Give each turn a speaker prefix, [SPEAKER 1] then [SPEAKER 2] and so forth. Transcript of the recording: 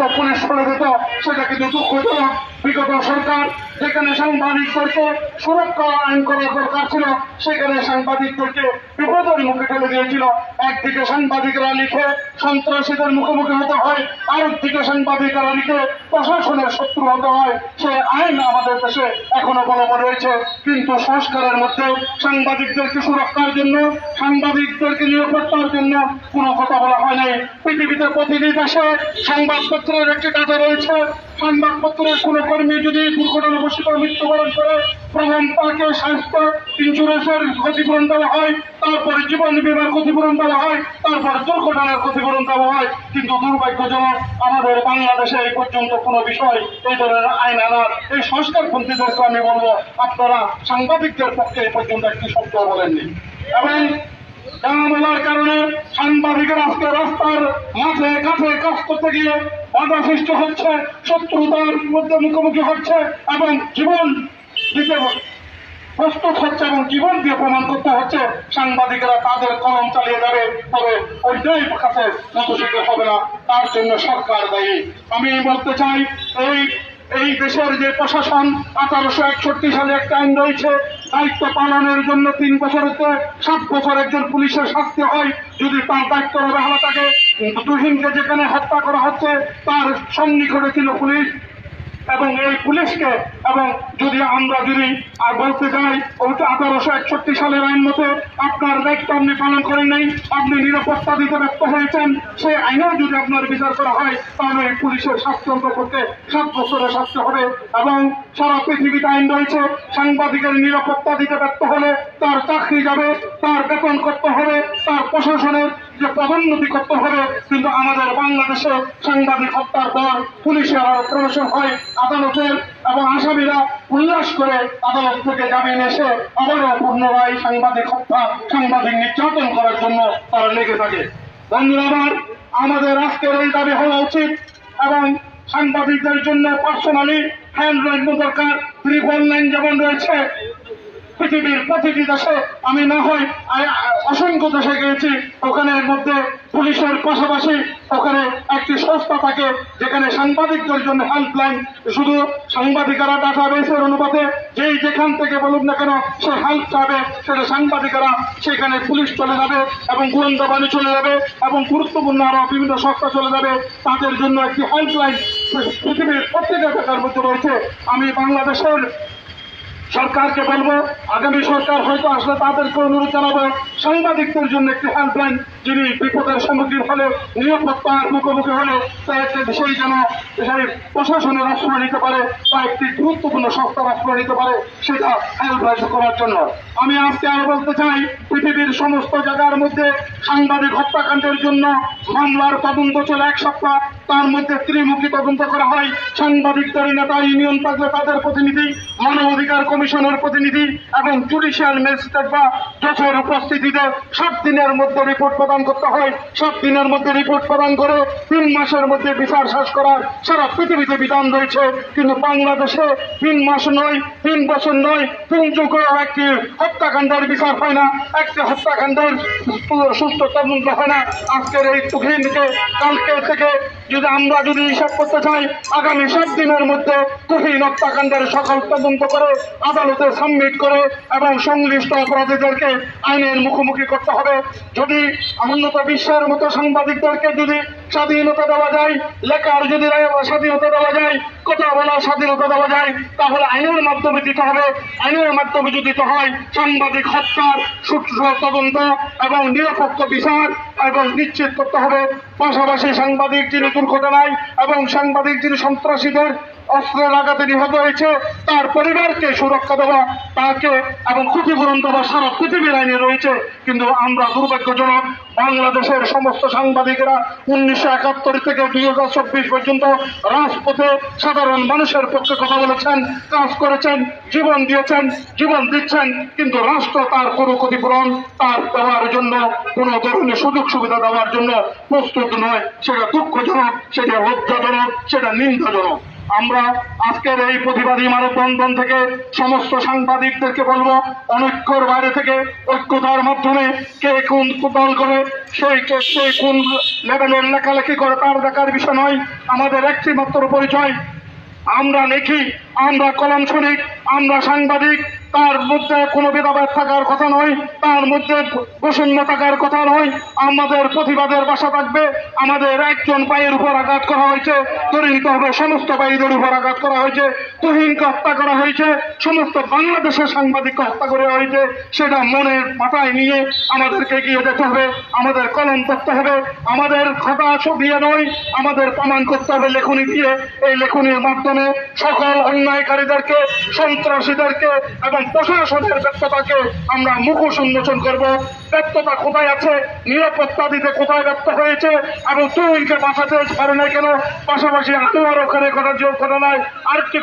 [SPEAKER 1] হয়তো পুলিশ চলে যেত, সেটা কিন্তু দুঃখজনক। বিগত সরকার যেখানে সাংবাদিকদেরকে সুরক্ষা আইন করার দরকার ছিল, সেখানে সাংবাদিকদেরকে বিপদের মুখে ঠেলে দিয়েছিল। একদিকে সাংবাদিকরা লিখে সন্ত্রাসীদের মুখোমুখি হতে হয়, আরেকদিকে সাংবাদিকরা লিখে প্রশাসনের শত্রু হতে হয়। সে আইন আমাদের দেশে এখনো বলবৎ রয়েছে, কিন্তু সংস্কারের মধ্যে সাংবাদিকদেরকে সুরক্ষার জন্য, সাংবাদিকদেরকে নিরাপত্তার জন্য কোনো কথা বলা হয় নাই। পৃথিবীতে প্রতিটি দেশে সংবাদপত্রের একটি কাজে রয়েছে। সংবাদপত্রের কোনো কর্মী যদি দুর্ঘটনাবশত মৃত্যুবরণ করে, প্রথম তাকে স্বাস্থ্য ইন্স্যুরেন্সের ক্ষতিপূরণ দেওয়া হয়, তারপরে জীবন বীমার ক্ষতিপূরণ দেওয়া হয়, তারপর দুর্ঘটনার ক্ষতিপূরণ দেওয়া হয়। কিন্তু দুর্ভাগ্যজনক, আমাদের বাংলাদেশে এই পর্যন্ত কোনো বিষয় এই ধরনের আইন আনার এই সংস্কারপন্থীদেরকে আমি বলবো, আপনারা সাংবাদিকদের পক্ষে এই পর্যন্ত একটি শব্দ বলেননি। এবং জানামেলার কারণে সাংবাদিকেরা আজকে রাস্তার মাঝে কাছে কাজ করতে গিয়ে বাধা সৃষ্টি হচ্ছে, শত্রুতার মধ্যে মুখোমুখি হচ্ছে এবং জীবন দিতে প্রস্তুত হচ্ছে এবং জীবন দিয়ে প্রমাণ করতে হচ্ছে সাংবাদিকেরা তাদের কলম চালিয়ে যাবে। তবে ওইটাই কাছে নতশিখর হবে না, তার জন্য সরকার দায়ী। আমি বলতে চাই, এই দেশের যে প্রশাসন 1861 সালে একটা আইন রয়েছে, দায়িত্ব পালনের জন্য 3 বছর হতে 7 বছর একজন পুলিশের শাস্তি হয় যদি তার দায়িত্ব অবহেলা থাকে। তুহিনকে যেখানে হত্যা করা হচ্ছে তার সন্নিকটে ছিল পুলিশ, এবং এই পুলিশকে এবং যদি আমরা আর বলতে চাই, ওটা 1861 সালের আইন মতো আপনার দায়িত্ব আপনি পালন করেন নাই, আপনি নিরাপত্তা দিতে ব্যর্থ হয়েছেন, সেই আইনেও যদি আপনার বিচার করা হয় তাহলে পুলিশের শাস্তি করতে 7 বছরের শাস্তি হবে। এবং সারা পৃথিবীতে আইন রয়েছে, সাংবাদিকের নিরাপত্তা দিতে ব্যর্থ হলে তার চাকরি যাবে, তার বেতন করতে হবে, তার প্রশাসনের যে পদোন্নতি করতে হবে। কিন্তু আমাদের বাংলাদেশে সাংবাদিক হত্যার পর পুলিশের আরো প্রবেশন হয় আদালতের, এবং আসামিরা উল্লাস করে আদালত থেকে জামিন এসে আবারও পুনরায় সাংবাদিক হত্যা, সাংবাদিক নির্যাতন করার জন্য তারা লেগে থাকে। বন্ধুরা, আমাদের আজকের এই দাবি হওয়া উচিত, এবং সাংবাদিকদের জন্য পার্সোনালি হ্যান্ডলাইন দরকার। 349 যেমন রয়েছে পৃথিবীর প্রতিটি দেশে, আমি না হয় অসংখ্য দেশে গিয়েছি, ওখানে মধ্যে পুলিশের পাশাপাশি ওখানে একটি সংস্থা থাকে যেখানে সাংবাদিকদের জন্য হেল্পলাইন, শুধু সাংবাদিকেরা ডাটাবেসের অনুপাতে যেই যেখান থেকে বলুন না কেন সে হেল্প চাবে, সেটা সাংবাদিকেরা সেখানে পুলিশ চলে যাবে এবং গোয়েন্দা বাহিনী চলে যাবে এবং গুরুত্বপূর্ণ আরো বিভিন্ন সংস্থা চলে যাবে। তাদের জন্য একটি হেল্পলাইন পৃথিবীর প্রত্যেকটা জায়গার মধ্যে রয়েছে। আমি বাংলাদেশের সরকারকে বলবো, আগামী সরকার হয়তো আসলে তাদেরকে অনুরোধ জানাবো, সাংবাদিকদের জন্য একটি হেল্পলাইন, যিনি বিপদের সম্মুখীন হলে, নিরাপত্তার মুখোমুখি হলে সেই যেন সেই প্রশাসনের আশ্রয় নিতে পারে বা একটি গুরুত্বপূর্ণ সংস্থার আশ্রয় নিতে পারে, সেটা হেল্পলাইন করার জন্য। আমি আজকে আরো বলতে চাই, পৃথিবীর সমস্ত জায়গার মধ্যে সাংবাদিক হত্যাকাণ্ডের জন্য মামলার তদন্ত চলে 1 সপ্তাহ, তার মধ্যে ত্রিমুখী তদন্ত করা হয়। সাংবাদিকদের নেতা ইউনিয়ন থাকলে তাদের প্রতিনিধি, মানবাধিকার কমিশনের প্রতিনিধি এবং জুডিশিয়াল ম্যাজিস্ট্রেট বা জজের উপস্থিতিতে 7 দিনের মধ্যে রিপোর্ট প্রদান করতে হয়। 7 দিনের মধ্যে রিপোর্ট প্রদান করে 3 মাসের মধ্যে বিচার শেষ করার সারা পৃথিবীতে বিধান রয়েছে, কিন্তু বাংলাদেশে 3 মাস নয়, 3 বছর নয়, 3 যুগেও একটি হত্যাকাণ্ডের বিচার হয় না, একটি হত্যাকাণ্ডের সুস্থ তদন্ত হয় না। আজকের এই তুহিনকে কালকে থেকে আমরা যদি হিসাব করতে চাই, আগামী 7 দিনের মধ্যে তুহিন হত্যাকাণ্ডের সকল তদন্ত করে আদালতে সাবমিট করে এবং সংশ্লিষ্ট অপরাধীদেরকে আইনের মুখোমুখি করতে হবে। যদি উন্নত বিশ্বের মতো সাংবাদিকদেরকে যদি স্বাধীনতা দেওয়া যায়, লেখার যদি স্বাধীনতা দেওয়া যায়, কথা বলার স্বাধীনতা দেওয়া যায়, তাহলে আইনের মাধ্যমে দিতে হবে। আইনের মাধ্যমে যদি দিতে হয়, সাংবাদিক হত্যার সুষ্ঠু তদন্ত এবং নিরপেক্ষ বিচার এবং নিশ্চিত করতে হবে। পাশাপাশি সাংবাদিক যিনি দুর্ঘটনায় এবং সাংবাদিক যিনি সন্ত্রাসীদের অস্ত্রের আঘাতে নিহত হয়েছে তার পরিবারকে সুরক্ষা দেওয়া, তাকে এবং ক্ষতিপূরণ দেওয়া সারা পৃথিবীর আইনে রয়েছে। কিন্তু আমরা দুর্ভাগ্যজনক, বাংলাদেশের সমস্ত সাংবাদিকেরা 1971 থেকে 2024 পর্যন্ত রাজপথে সাধারণ মানুষের পক্ষে কথা বলেছেন, কাজ করেছেন, জীবন দিয়েছেন, জীবন দিচ্ছেন, কিন্তু রাষ্ট্র তার কোনো ক্ষতিপূরণ তার দেওয়ার জন্য, কোনো ধরনের সুযোগ সুবিধা দেওয়ার জন্য প্রস্তুত নয়। সেটা দুঃখজনক, সেটা লজ্জাজনক, সেটা নিন্দাজনক। আমরা আজকের এই প্রতিবাদী মানববন্ধন থেকে সমস্ত সাংবাদিকদেরকে বলবো, অনৈক্যর বাইরে থেকে ঐক্যতার মাধ্যমে কে কোন দল করে সে কোন লেভেলের লেখালেখি করে তার দেখার বিষয় নয়। আমাদের একটি মাত্র পরিচয়, আমরা লেখি, আমরা কলম শ্রমিক, আমরা সাংবাদিক। তার মধ্যে কোনো ভেদাভেদ থাকার কথা নয়, তার মধ্যে বৈষম্য থাকার কথা নয়। আমাদের প্রতিবাদের বাসা থাকবে। আমাদের একজন ভাইয়ের উপর আঘাত করা হয়েছে, ধরে নিতে হবে সমস্ত ভাইদের উপর আঘাত করা হয়েছে, তুহিনকে হত্যা করা হয়েছে, সমস্ত বাংলাদেশের সাংবাদিককে হত্যা করা হয়েছে। সেটা মনের মাথায় নিয়ে আমাদেরকে এগিয়ে যেতে হবে, আমাদের কলম করতে হবে, আমাদের খাতা দিয়ে নয়, আমাদের প্রমাণ করতে হবে লেখনী দিয়ে। এই লেখনীর মাধ্যমে সকল অন্যায়কারীদেরকে, সন্ত্রাসীদেরকে এবং প্রশাসনের ব্যর্থতাকে আমরা মুখোশ উন্মোচন করব। ব্যর্থতা কোথায় আছে, নিরাপত্তা দিতে কোথায় ব্যর্থ হয়েছে এবং তুহিনকে বাঁচাতে পারে না কেন, পাশাপাশি আরো ওখানে ঘটনায় আরেকটি